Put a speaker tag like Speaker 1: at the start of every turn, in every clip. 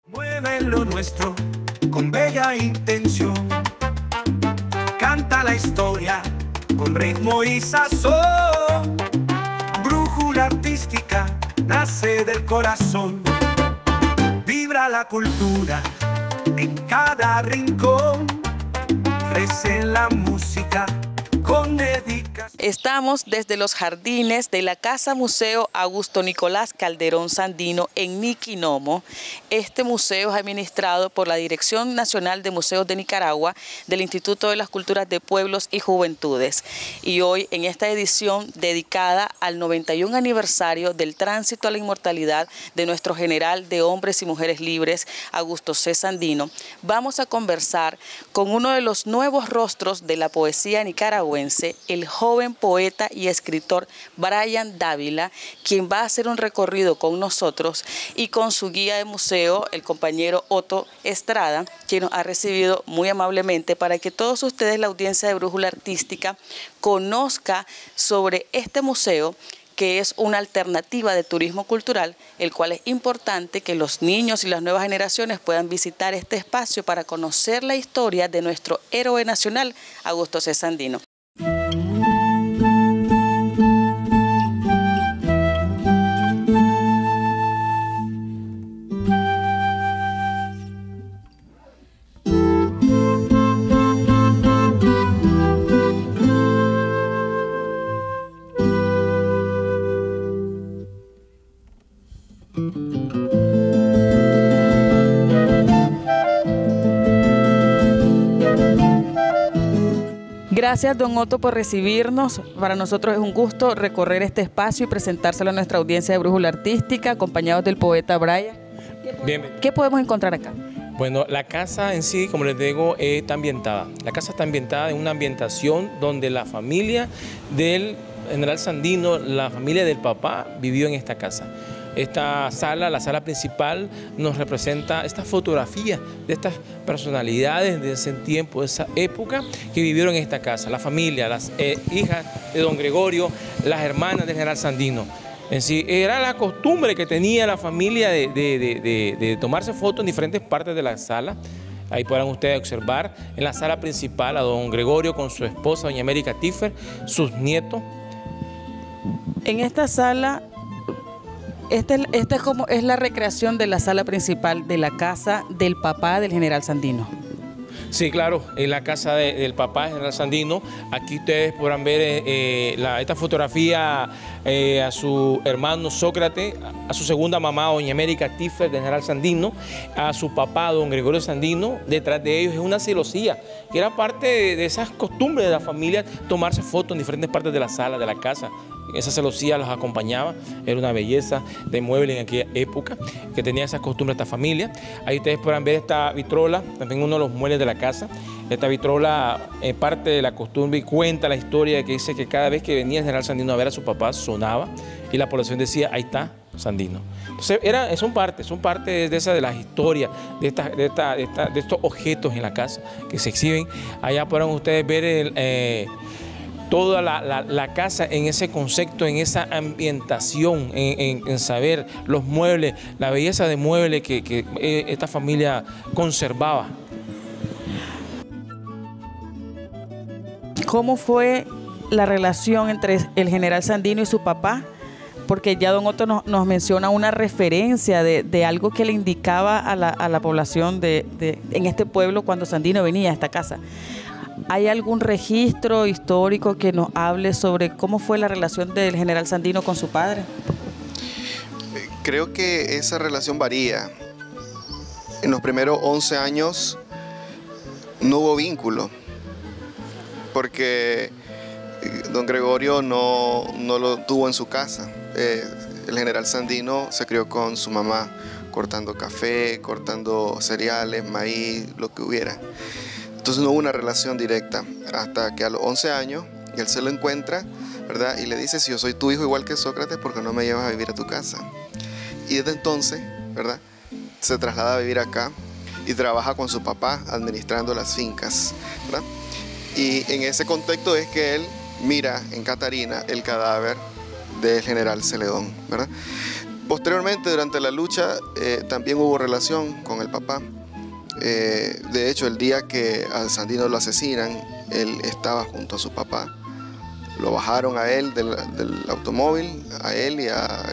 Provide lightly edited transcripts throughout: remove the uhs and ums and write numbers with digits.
Speaker 1: Mueve lo nuestro con bella intención. Canta la historia con ritmo y sazón. Brújula artística nace del corazón. Vibra la cultura en cada rincón. Crece la música con dedicación.
Speaker 2: Estamos desde los jardines de la Casa Museo Augusto Nicolás Calderón Sandino en Niquinomo. Este museo es administrado por la Dirección Nacional de Museos de Nicaragua del Instituto de las Culturas de Pueblos y Juventudes. Y hoy, en esta edición dedicada al 91 aniversario del tránsito a la inmortalidad de nuestro general de hombres y mujeres libres, Augusto C. Sandino, vamos a conversar con uno de los nuevos rostros de la poesía nicaragüense, el joven poeta y escritor Brian Dávila, quien va a hacer un recorrido con nosotros y con su guía de museo, el compañero Otto Estrada, quien nos ha recibido muy amablemente para que todos ustedes, la audiencia de Brújula Artística, conozca sobre este museo, que es una alternativa de turismo cultural, el cual es importante que los niños y las nuevas generaciones puedan visitar este espacio para conocer la historia de nuestro héroe nacional, Augusto C. Sandino. Gracias, don Otto, por recibirnos. Para nosotros es un gusto recorrer este espacio y presentárselo a nuestra audiencia de Brújula Artística, acompañados del poeta Brian. ¿Qué podemos encontrar acá?
Speaker 3: Bueno, la casa en sí, como les digo, está ambientada. La casa está ambientada en una ambientación donde la familia del general Sandino, la familia del papá, vivió en esta casa. Esta sala, la sala principal, nos representa esta fotografía de estas personalidades de ese tiempo, de esa época, que vivieron en esta casa. La familia, las hijas de don Gregorio, las hermanas del general Sandino. En sí, era la costumbre que tenía la familia de tomarse fotos en diferentes partes de la sala. Ahí podrán ustedes observar en la sala principal a don Gregorio con su esposa, doña América Tiffer, sus nietos.
Speaker 2: En esta sala... Esta es la recreación de la sala principal de la casa del papá del general Sandino.
Speaker 3: Sí, claro, en la casa del papá del general Sandino. Aquí ustedes podrán ver esta fotografía a su hermano Sócrates, a su segunda mamá, doña América Tiffer, del general Sandino, a su papá, don Gregorio Sandino. Detrás de ellos es una celosía, que era parte de esas costumbres de la familia, tomarse fotos en diferentes partes de la sala, de la casa. Esa celosía los acompañaba, era una belleza de mueble en aquella época, que tenía esas costumbres esta familia. Ahí ustedes podrán ver esta vitrola, también uno de los muebles de la casa. Esta vitrola es parte de la costumbre y cuenta la historia que dice que cada vez que venía el general Sandino a ver a su papá sonaba y la población decía, ahí está Sandino. Entonces son parte de las historias, de estos objetos en la casa que se exhiben. Allá podrán ustedes ver toda la casa en ese concepto, en esa ambientación, en saber los muebles, la belleza de muebles que esta familia conservaba.
Speaker 2: ¿Cómo fue la relación entre el general Sandino y su papá? Porque ya don Otto nos menciona una referencia de algo que le indicaba a la población en este pueblo cuando Sandino venía a esta casa. ¿Hay algún registro histórico que nos hable sobre cómo fue la relación del general Sandino con su padre?
Speaker 4: Creo que esa relación varía. En los primeros 11 años no hubo vínculo, porque don Gregorio no lo tuvo en su casa. El general Sandino se crió con su mamá, cortando café, cortando cereales, maíz, lo que hubiera. Entonces no hubo una relación directa hasta que a los 11 años él se lo encuentra, ¿verdad? Y le dice, si yo soy tu hijo igual que Sócrates, ¿por qué no me llevas a vivir a tu casa? Y desde entonces, ¿verdad?, se traslada a vivir acá y trabaja con su papá administrando las fincas, ¿verdad? Y en ese contexto es que él mira en Catarina el cadáver del general Celedón, ¿verdad? Posteriormente, durante la lucha, también hubo relación con el papá. De hecho, el día que a Sandino lo asesinan, él estaba junto a su papá. Lo bajaron a él del automóvil, a él y a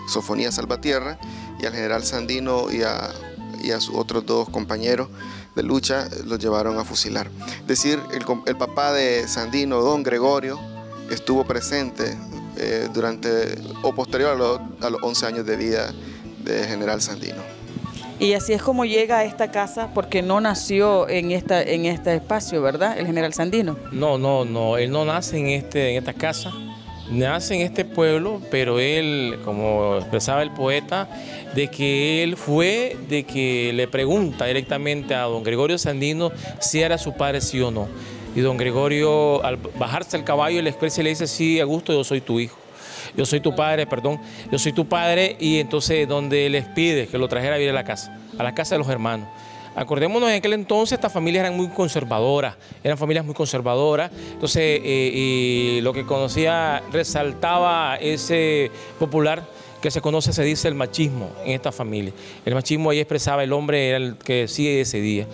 Speaker 4: Sofonía Salvatierra, y al general Sandino y a sus otros dos compañeros de lucha los llevaron a fusilar. Es decir, el papá de Sandino, don Gregorio, estuvo presente durante o posterior a los 11 años de vida de general Sandino.
Speaker 2: Y así es como llega a esta casa, porque no nació en este espacio, ¿verdad? El general Sandino.
Speaker 3: No, él no nace en esta casa, nace en este pueblo, pero él, como expresaba el poeta, de que le pregunta directamente a don Gregorio Sandino si era su padre, sí o no. Y don Gregorio, al bajarse al caballo, le expresa y le dice: sí, Augusto, yo soy tu hijo. Yo soy tu padre, perdón, yo soy tu padre. Y entonces donde les pide que lo trajera a vivir a la casa de los hermanos. Acordémonos, en aquel entonces estas familias eran muy conservadoras, eran familias muy conservadoras. Entonces, y lo que conocía resaltaba ese popular que se conoce, se dice, el machismo en esta familia. El machismo ahí expresaba, el hombre era el que decide ese día: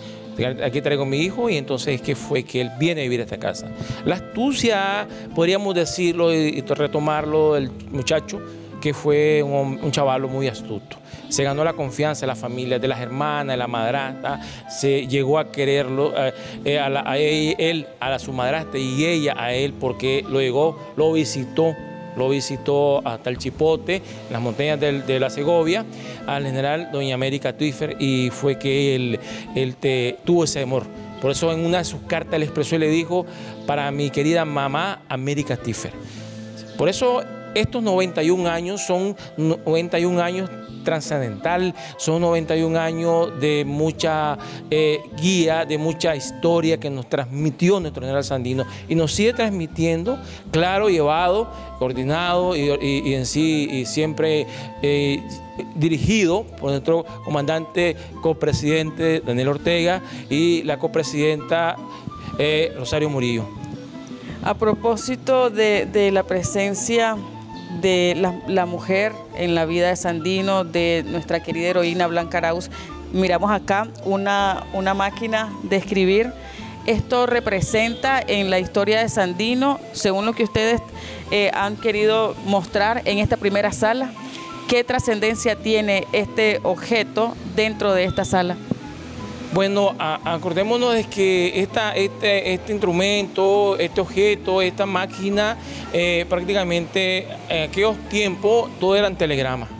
Speaker 3: aquí traigo a mi hijo, y entonces que fue que él viene a vivir a esta casa. La astucia, podríamos decirlo y retomarlo, del muchacho, que fue un chavalo muy astuto. Se ganó la confianza de la familia, de las hermanas, de la madrastra, se llegó a quererlo, a su madrastra y ella a él, porque lo visitó hasta el Chipote, en las montañas de la Segovia, al general doña América Twyffer, y fue que él tuvo ese amor. Por eso en una de sus cartas le expresó y le dijo: para mi querida mamá América Twyffer. Por eso estos 91 años son 91 años trascendental, son 91 años de mucha guía, de mucha historia que nos transmitió nuestro general Sandino, y nos sigue transmitiendo, claro, llevado, coordinado y en sí y siempre dirigido por nuestro comandante copresidente Daniel Ortega y la copresidenta Rosario Murillo.
Speaker 2: A propósito de la presencia de la mujer en la vida de Sandino, de nuestra querida heroína Blanca Arauz, miramos acá una máquina de escribir. Esto representa en la historia de Sandino, según lo que ustedes han querido mostrar en esta primera sala, ¿qué trascendencia tiene este objeto dentro de esta sala?
Speaker 3: Bueno, acordémonos de que este instrumento, este objeto, esta máquina, prácticamente en aquellos tiempos todo eran telegramas. Sí.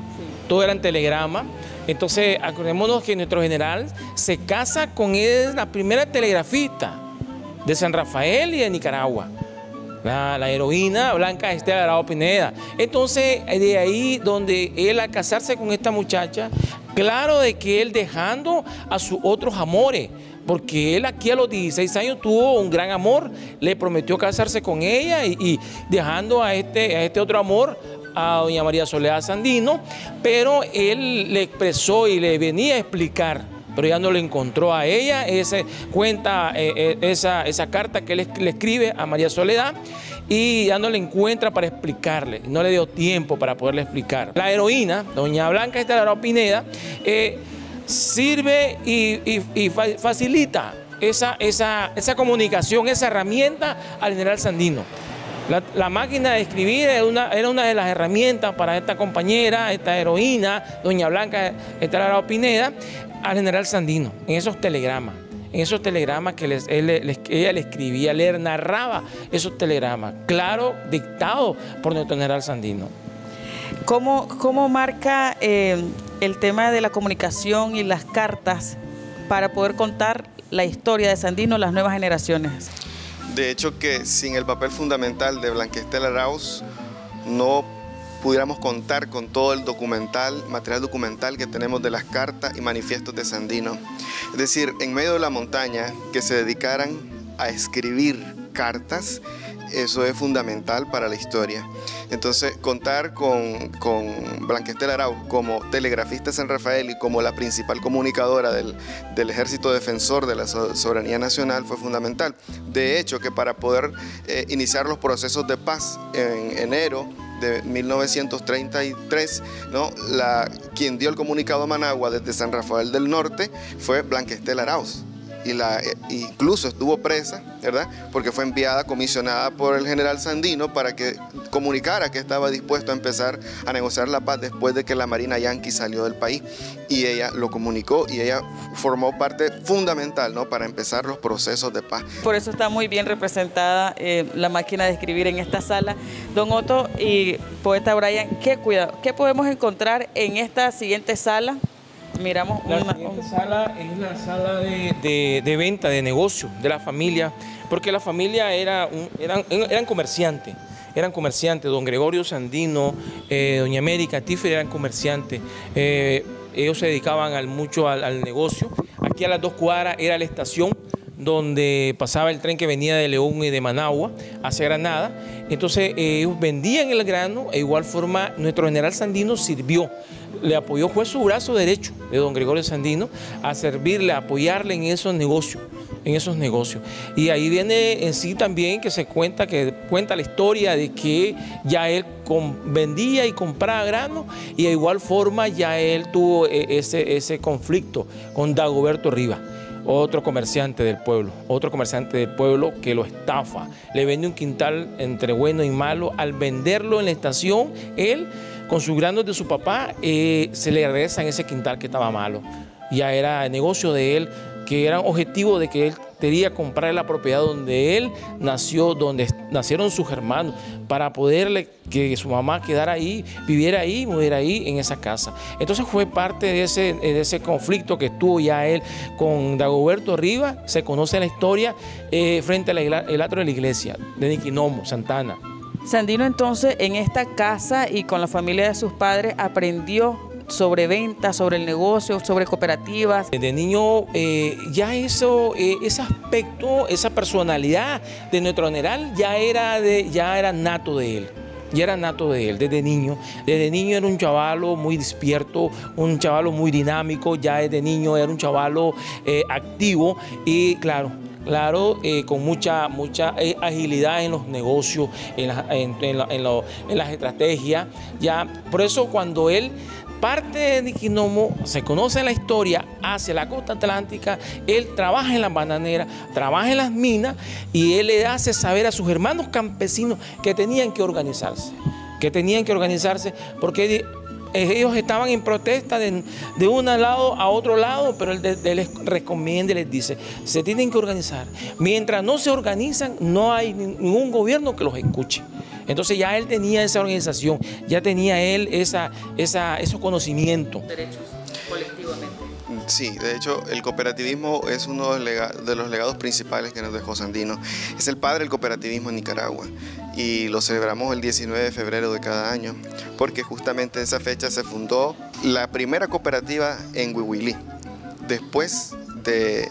Speaker 3: Todo eran telegramas. Entonces, acordémonos que nuestro general se casa con la primera telegrafista de San Rafael y de Nicaragua, la heroína Blanca Estela Arao Pineda. Entonces, de ahí donde él, al casarse con esta muchacha, claro de que él dejando a sus otros amores, porque él aquí a los 16 años tuvo un gran amor, le prometió casarse con ella y dejando a este otro amor, a doña María Soledad Sandino, pero él le expresó y le venía a explicar, pero ya no le encontró a ella, cuenta esa carta que él le escribe a María Soledad, y ya no le encuentra para explicarle, no le dio tiempo para poderle explicar. La heroína, doña Blanca Estela Arao Pineda, sirve y facilita esa comunicación, esa herramienta al general Sandino. La máquina de escribir era una de las herramientas para esta compañera, esta heroína, doña Blanca Estela Arao Pineda, al general Sandino, en esos telegramas que ella le escribía, le narraba esos telegramas, claro, dictados por nuestro general Sandino.
Speaker 2: ¿Cómo marca el tema de la comunicación y las cartas para poder contar la historia de Sandino a las nuevas generaciones?
Speaker 4: De hecho, que sin el papel fundamental de Blanca Estela Arauz no pudiéramos contar con todo el material documental que tenemos de las cartas y manifiestos de Sandino. Es decir, en medio de la montaña, que se dedicaran a escribir cartas, eso es fundamental para la historia. Entonces, contar con Blanca Estela Arauz como telegrafista de San Rafael y como la principal comunicadora del Ejército Defensor de la Soberanía Nacional fue fundamental. De hecho, que para poder iniciar los procesos de paz en enero de 1933, ¿no? Quien dio el comunicado a Managua desde San Rafael del Norte fue Blanca Estela Arauz. Incluso estuvo presa, ¿verdad? Porque fue enviada, comisionada por el general Sandino para que comunicara que estaba dispuesto a empezar a negociar la paz después de que la Marina Yanqui salió del país. Y ella lo comunicó y ella formó parte fundamental, ¿no? Para empezar los procesos de paz.
Speaker 2: Por eso está muy bien representada la máquina de escribir en esta sala. Don Otto y poeta Brian, ¿qué podemos encontrar en esta siguiente sala? Miramos
Speaker 3: la siguiente sala es la sala de venta, de negocio de la familia, porque la familia eran comerciantes. Eran comerciantes, don Gregorio Sandino, doña América Tífer eran comerciantes. Ellos se dedicaban mucho al negocio. Aquí a las 2 cuadras era la estación donde pasaba el tren que venía de León y de Managua hacia Granada. Entonces ellos vendían el grano, de igual forma nuestro general Sandino sirvió, le apoyó, fue su brazo derecho de don Gregorio Sandino a servirle, a apoyarle en esos negocios. Y ahí viene en sí también que cuenta la historia de que ya él vendía y compraba grano y de igual forma ya él tuvo ese conflicto con Dagoberto Rivas, otro comerciante del pueblo que lo estafa, le vende un quintal entre bueno y malo. Al venderlo en la estación, él con sus granos de su papá se le regresan ese quintal que estaba malo. Ya era el negocio de él, que era objetivo de que él quería comprar la propiedad donde él nació, donde nacieron sus hermanos, para poderle que su mamá quedara ahí, viviera ahí, muriera ahí en esa casa. Entonces fue parte de ese conflicto que tuvo ya él con Dagoberto Rivas. Se conoce la historia frente al atrio de la iglesia de Niquinomo, Santana.
Speaker 2: Sandino entonces en esta casa y con la familia de sus padres aprendió sobre ventas, sobre el negocio, sobre cooperativas.
Speaker 3: De niño ya ese aspecto, esa personalidad de nuestro general ya era nato de él. Desde niño era un chavalo muy despierto, un chavalo muy dinámico, ya desde niño era un chavalo activo y claro, con mucha agilidad en los negocios, en las estrategias. Ya, por eso cuando él parte de Niquinomo, se conoce la historia hacia la costa atlántica, él trabaja en las bananeras, trabaja en las minas y él le hace saber a sus hermanos campesinos que tenían que organizarse, porque ellos estaban en protesta de un lado a otro lado, pero él les recomienda y les dice, se tienen que organizar. Mientras no se organizan, no hay ningún gobierno que los escuche. Entonces ya él tenía esa organización, ya tenía él esos conocimientos.
Speaker 2: Derechos colectivamente.
Speaker 4: Sí, de hecho el cooperativismo es uno de los legados principales que nos dejó Sandino. Es el padre del cooperativismo en Nicaragua y lo celebramos el 19 de febrero de cada año porque justamente en esa fecha se fundó la primera cooperativa en Huihuilí, después del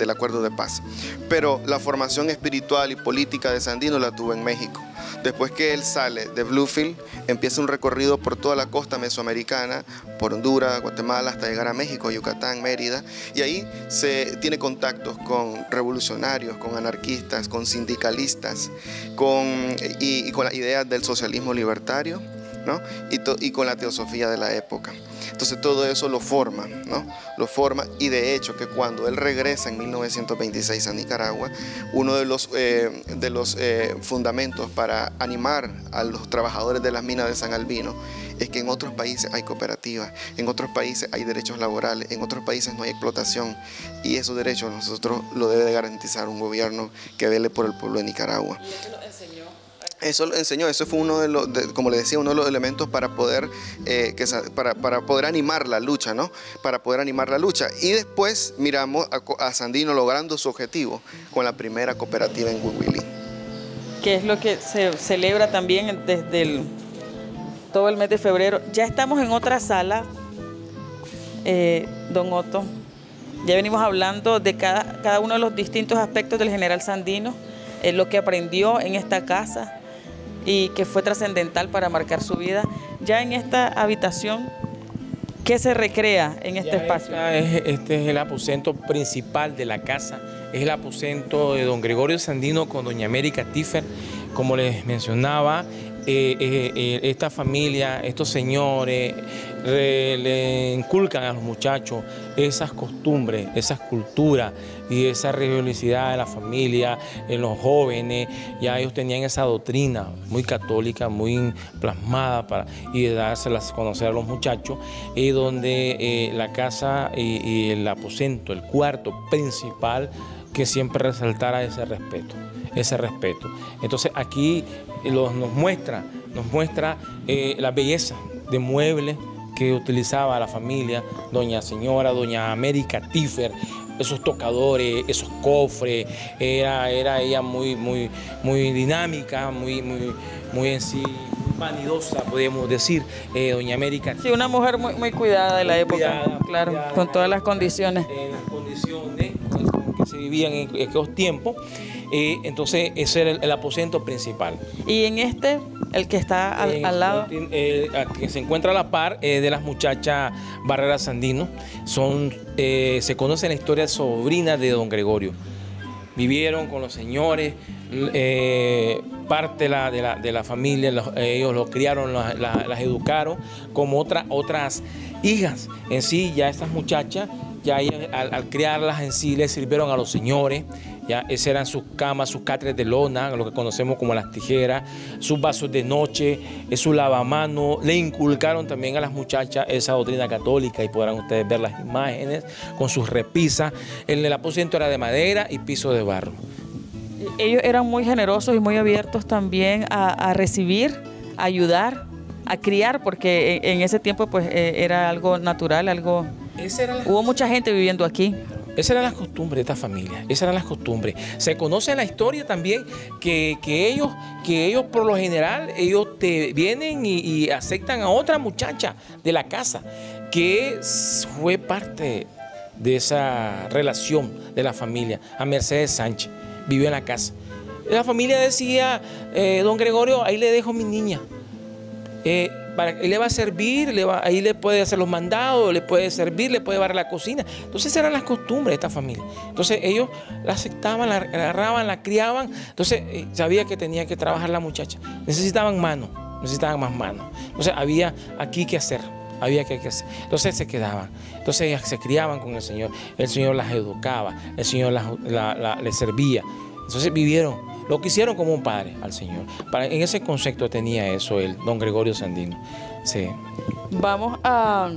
Speaker 4: acuerdo de paz. Pero la formación espiritual y política de Sandino la tuvo en México. Después que él sale de Bluefield, empieza un recorrido por toda la costa mesoamericana, por Honduras, Guatemala, hasta llegar a México, Yucatán, Mérida, y ahí se tiene contactos con revolucionarios, con anarquistas, con sindicalistas, y con las ideas del socialismo libertario, ¿no? y con la teosofía de la época. Entonces todo eso lo forma, ¿no? Lo forma, y de hecho que cuando él regresa en 1926 a Nicaragua, uno de los fundamentos para animar a los trabajadores de las minas de San Albino es que en otros países hay cooperativas, en otros países hay derechos laborales, en otros países no hay explotación, y esos derechos nosotros lo debe de garantizar un gobierno que vele por el pueblo de Nicaragua. Eso lo enseñó, eso fue uno de los, como le decía, uno de los elementos para poder, para poder animar la lucha, ¿no? Para poder animar la lucha. Y después miramos a Sandino logrando su objetivo con la primera cooperativa en Huihuilí.
Speaker 2: Que es lo que se celebra también desde todo el mes de febrero. Ya estamos en otra sala, don Otto. Ya venimos hablando de cada uno de los distintos aspectos del general Sandino, lo que aprendió en esta casa y que fue trascendental para marcar su vida. Ya en esta habitación, ¿qué se recrea en este espacio?
Speaker 3: Este es el aposento principal de la casa, es el aposento de don Gregorio Sandino con doña América Tífer. como les mencionaba, esta familia, estos señores, le inculcan a los muchachos esas costumbres, esas culturas y esa religiosidad de la familia, en los jóvenes. Ya ellos tenían esa doctrina muy católica, muy plasmada y de dárselas a conocer a los muchachos, y donde la casa y el aposento, el cuarto principal, que siempre resaltara ese respeto. Entonces aquí nos muestra la belleza de muebles que utilizaba la familia, doña América Tiffer, esos tocadores, esos cofres. Era ella muy dinámica, muy en sí, vanidosa, podríamos decir, doña América.
Speaker 2: Sí, una mujer muy cuidada de la época, claro,
Speaker 3: cuidada,
Speaker 2: con todas las condiciones.
Speaker 3: Las condiciones que se vivían en aquellos tiempos. Entonces ese era el aposento principal.
Speaker 2: Y en el que está al lado,
Speaker 3: que se encuentra a la par de las muchachas Barrera Sandino, se conoce la historia sobrina de don Gregorio. Vivieron con los señores, parte de la familia, ellos los criaron, las educaron como otras hijas. En sí, ya estas muchachas, ya ellas, al criarlas en sí, les sirvieron a los señores. Ya, esas eran sus camas, sus catres de lona, lo que conocemos como las tijeras, sus vasos de noche, su lavamanos. Le inculcaron también a las muchachas esa doctrina católica, y podrán ustedes ver las imágenes con sus repisas. El aposento era de madera y piso de barro.
Speaker 2: Ellos eran muy generosos y muy abiertos también a recibir, a ayudar, a criar, porque en ese tiempo pues era algo natural, hubo mucha gente viviendo aquí.
Speaker 3: Esas eran las costumbres de esta familia, esas eran las costumbres. Se conoce en la historia también que ellos por lo general, ellos te vienen y aceptan a otra muchacha de la casa, que fue parte de esa relación de la familia, a Mercedes Sánchez, vivió en la casa. La familia decía, don Gregorio, ahí le dejo a mi niña. Él le va a servir, ahí le puede hacer los mandados, le puede servir, le puede barrer la cocina. Entonces eran las costumbres de esta familia. Entonces ellos la aceptaban, la agarraban, la criaban. Entonces sabía que tenía que trabajar la muchacha. Necesitaban más manos. Entonces había aquí que hacer. Entonces se quedaban. Entonces ellas se criaban con el Señor las educaba, el Señor les servía. Entonces vivieron, lo quisieron como un padre al Señor. En ese concepto tenía eso don Gregorio Sandino. Sí.
Speaker 2: Vamos a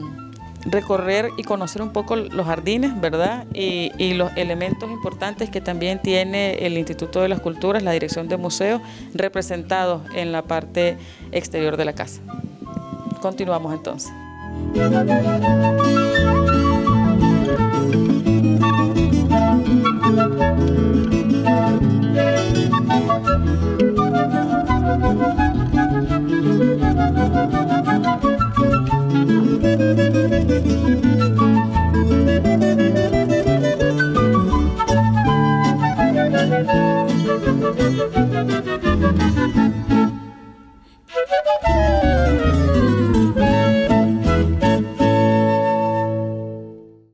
Speaker 2: recorrer y conocer un poco los jardines, ¿verdad? Y los elementos importantes que también tiene el Instituto de las Culturas, la Dirección de Museos, representados en la parte exterior de la casa. Continuamos entonces.